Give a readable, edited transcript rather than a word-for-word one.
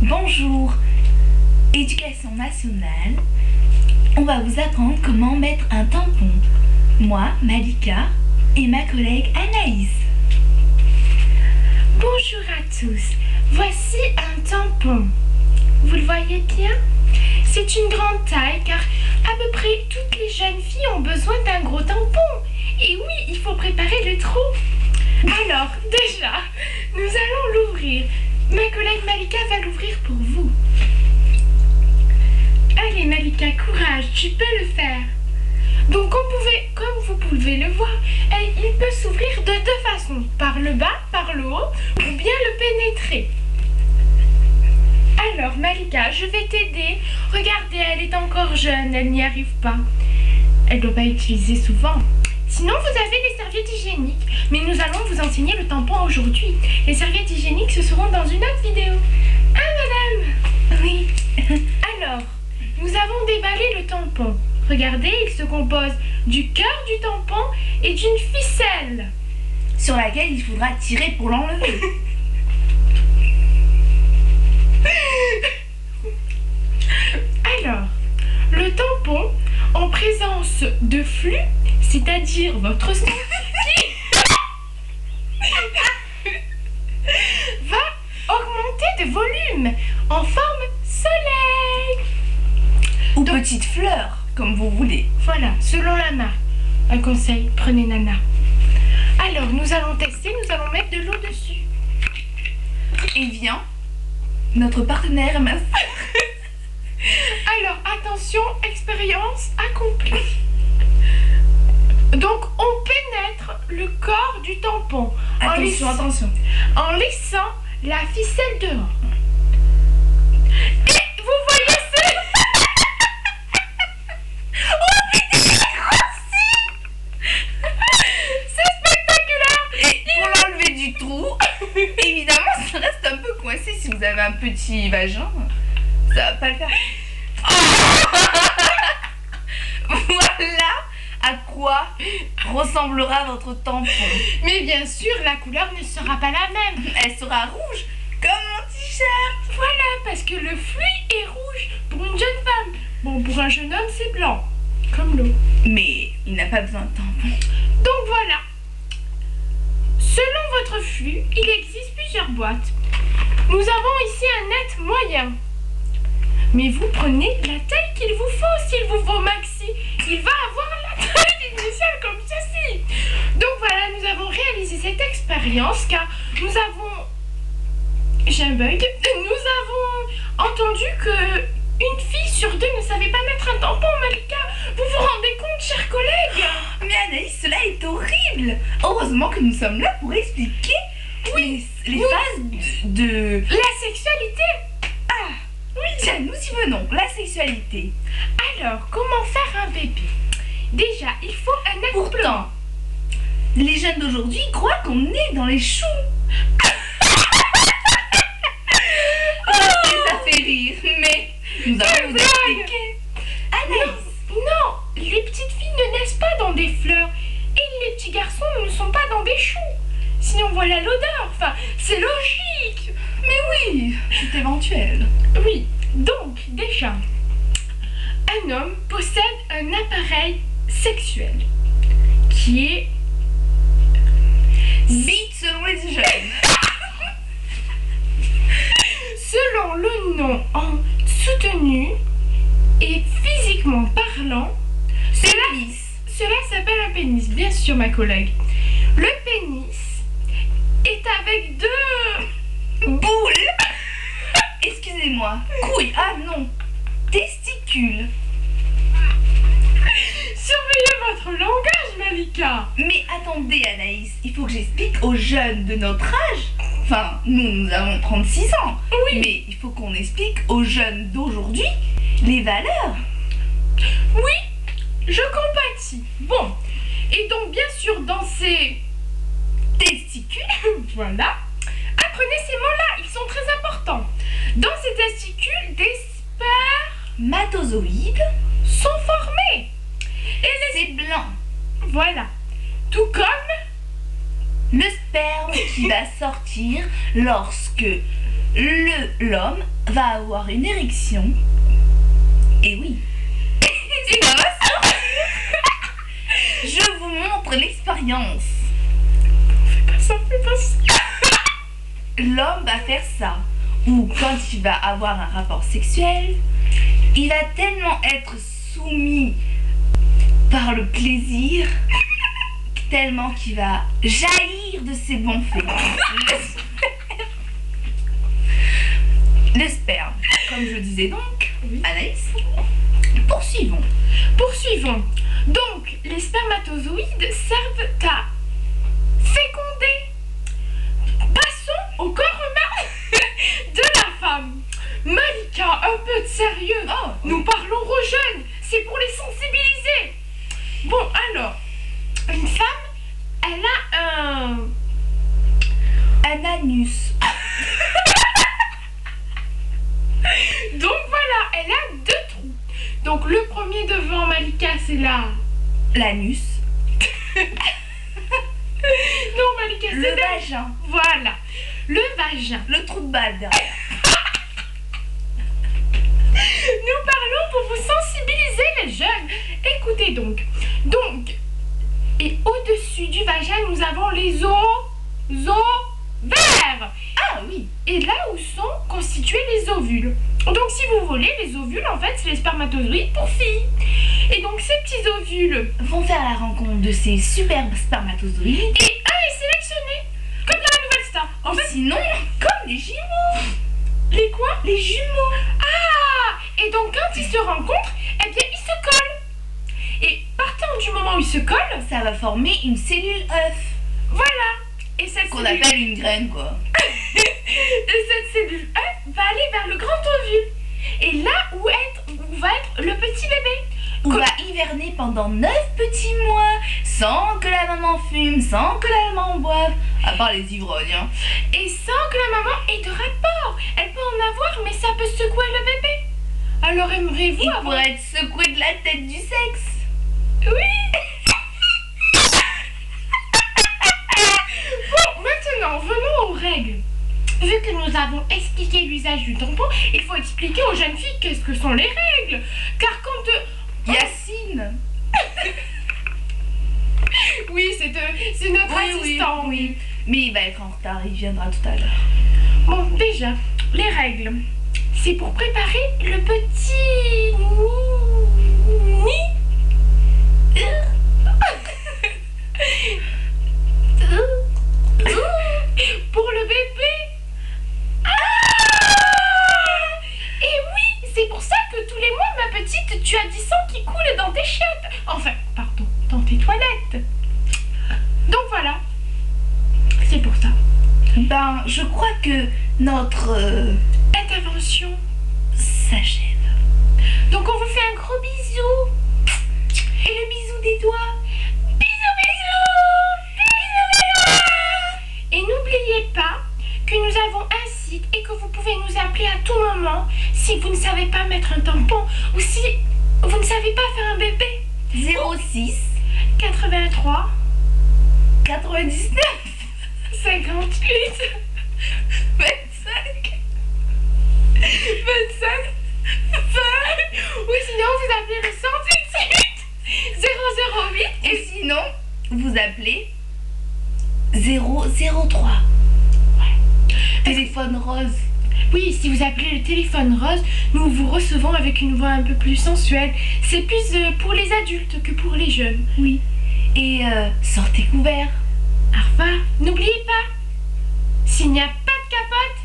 Bonjour, Éducation nationale. On va vous apprendre comment mettre un tampon. Moi, Malika, et ma collègue Anaïs. Bonjour à tous. Voici un tampon. Vous le voyez bien? C'est une grande taille car à peu près toutes les jeunes filles ont besoin d'un gros tampon. Et oui, il faut préparer le trou. Alors, déjà, nous allons l'ouvrir. Ma collègue Malika va l'ouvrir pour vous. Allez Malika, courage, tu peux le faire. Donc comme vous pouvez le voir, il peut s'ouvrir de deux façons, par le bas, par le haut, ou bien le pénétrer. Alors Malika, je vais t'aider. Regardez, elle est encore jeune, elle n'y arrive pas. Elle ne doit pas utiliser souvent. Sinon, vous avez les serviettes hygiéniques. Mais nous allons vous enseigner le tampon aujourd'hui. Les serviettes hygiéniques, ce seront dans une autre vidéo. Ah, madame? Oui. Alors, nous avons déballé le tampon. Regardez, il se compose du cœur du tampon et d'une ficelle. Sur laquelle il faudra tirer pour l'enlever. Alors, le tampon, en présence de flux, c'est-à-dire votre sang, va augmenter de volume en forme soleil. Ou petite fleur, comme vous voulez. Voilà, selon la marque. Un conseil, prenez Nana. Alors, nous allons tester, nous allons mettre de l'eau dessus. Et vient notre partenaire ma Alors, attention, expérience accomplie. Donc, on pénètre le corps du tampon. Attention. En laissant la ficelle dehors. Et vous voyez ce... C'est spectaculaire. Et pour l'enlever du trou, évidemment, ça reste un peu coincé. Si vous avez un petit vagin, ça va pas le faire. Voilà à quoi ressemblera votre tampon. Mais bien sûr, la couleur ne sera pas la même. Elle sera rouge comme mon t-shirt. Voilà, parce que le fluide est rouge pour une jeune femme. Bon, pour un jeune homme, c'est blanc, comme l'eau. Mais il n'a pas besoin de tampon. Donc voilà. Selon votre flux, il existe plusieurs boîtes. Nous avons ici un net moyen. Mais vous prenez la taille qu'il vous faut. S'il vous faut maxi, il va avoir la taille initiale comme ceci. Donc voilà, nous avons réalisé cette expérience car nous avons... J'ai un bug. Nous avons entendu que une fille sur deux ne savait pas mettre un tampon, Malika. Vous vous rendez compte, chers collègues? Mais Anaïs, cela est horrible. Heureusement que nous sommes là pour expliquer les phases de... La sexualité. Ah, oui, tiens, nous y venons. La sexualité. Alors, comment faire un bébé? Déjà, il faut un accouplement. Pourtant, les jeunes d'aujourd'hui croient qu'on est dans les choux. Ça fait rire, mais nous allons vous expliquer. Anaïs. Non, les petites filles ne naissent pas dans des fleurs et les petits garçons ne sont pas dans des choux. Sinon, voilà l'odeur. Enfin, c'est logique. Mais oui, c'est éventuel. Oui, donc déjà, un homme possède un appareil sexuel qui est bite selon les jeunes. Selon le nom en soutenu et physiquement parlant, cela s'appelle un pénis, bien sûr ma collègue. Le pénis est avec deux boules. Excusez-moi. Couilles. Ah non. Testicules. Surveillez votre langage, Malika. Mais attendez, Anaïs, il faut que j'explique aux jeunes de notre âge. Enfin, nous avons 36 ans. Oui. Mais il faut qu'on explique aux jeunes d'aujourd'hui les valeurs. Oui, je compatis. Bon, et donc bien sûr dans ces testicules, voilà, apprenez ces mots-là, ils sont très importants. Dans ces testicules, des spermatozoïdes sont formés. Et c'est blanc. Voilà. Tout comme le sperme qui va sortir lorsque l'homme va avoir une érection. Et oui. C'est comme ça. Je vous montre l'expérience. Fais pas ça. L'homme va faire ça. Ou quand il va avoir un rapport sexuel, il va tellement être soumis par le plaisir, tellement qu'il va jaillir de ses bons faits. Le sperme. Comme je disais donc, Anaïs, poursuivons. Donc, les spermatozoïdes servent à féconder. Passons au corps humain de la femme. Malika, un peu de sérieux. Oh, nous parlons aux jeunes. C'est pour les sensibiliser. Bon, alors, une femme, elle a un anus. Donc voilà, elle a 2 trous. Donc le premier devant Malika, c'est l'anus. Non, Malika, c'est le vagin. Voilà, le vagin. Le trou de balle derrière. Nous parlons pour vous sensibiliser les jeunes. Écoutez donc. Et au-dessus du vagin, nous avons les ovaires. Ah oui. Et là où sont constitués les ovules. Donc si vous voulez, les ovules, en fait, c'est les spermatozoïdes pour filles. Et donc ces petits ovules vont faire la rencontre de ces superbes spermatozoïdes. Et un est sélectionné, comme dans la Nouvelle Star. En fait, sinon, comme les jumeaux. Les quoi? Les jumeaux. Ah! Et donc quand ils se rencontrent, eh bien ils se collent. Et partant du moment où ils se collent, ça va former une cellule œuf. Voilà. Et cette qu'on appelle une graine, quoi. Et cette cellule œuf va aller vers le grand ovule. Et là où va être le petit bébé. On va hiverner pendant 9 petits mois, sans que la maman fume, sans que la maman boive, à part les ivrognes, hein. Et sans que la maman ait de rapport. Elle peut en avoir, mais ça peut secouer le bébé. Alors aimeriez-vous avoir... Il pourrait être secoué de la tête du sexe. Oui. Bon, maintenant, venons aux règles. Vu que nous avons expliqué l'usage du tampon, il faut expliquer aux jeunes filles qu'est-ce que sont les règles. Car quand... Yacine. Oui, c'est notre assistant. Oui. Mais il va être en retard, il viendra tout à l'heure. Bon, déjà, les règles. C'est pour préparer le petit nid. Pour le bébé. Et oui, c'est pour ça que tous les mois, ma petite, tu as du sang qui coule dans tes chiottes. Enfin, pardon, dans tes toilettes. Donc voilà. C'est pour ça. Ben, je crois que notre intervention s'achève. Donc on vous fait un gros bisou. Et le bisou des doigts. Bisous, bisous. Bisous, bisous. Et n'oubliez pas que nous avons un site et que vous pouvez nous appeler à tout moment si vous ne savez pas mettre un tampon ou si vous ne savez pas faire un bébé. 06 83 99 58 25 20. Ou sinon vous appelez le 118 008. Et sinon vous appelez 003. Ouais. Téléphone rose. Oui, si vous appelez le téléphone rose, nous vous recevons avec une voix un peu plus sensuelle. C'est plus pour les adultes que pour les jeunes. Oui. Et sortez couverts. Au revoir. N'oubliez pas, s'il n'y a pas de capote,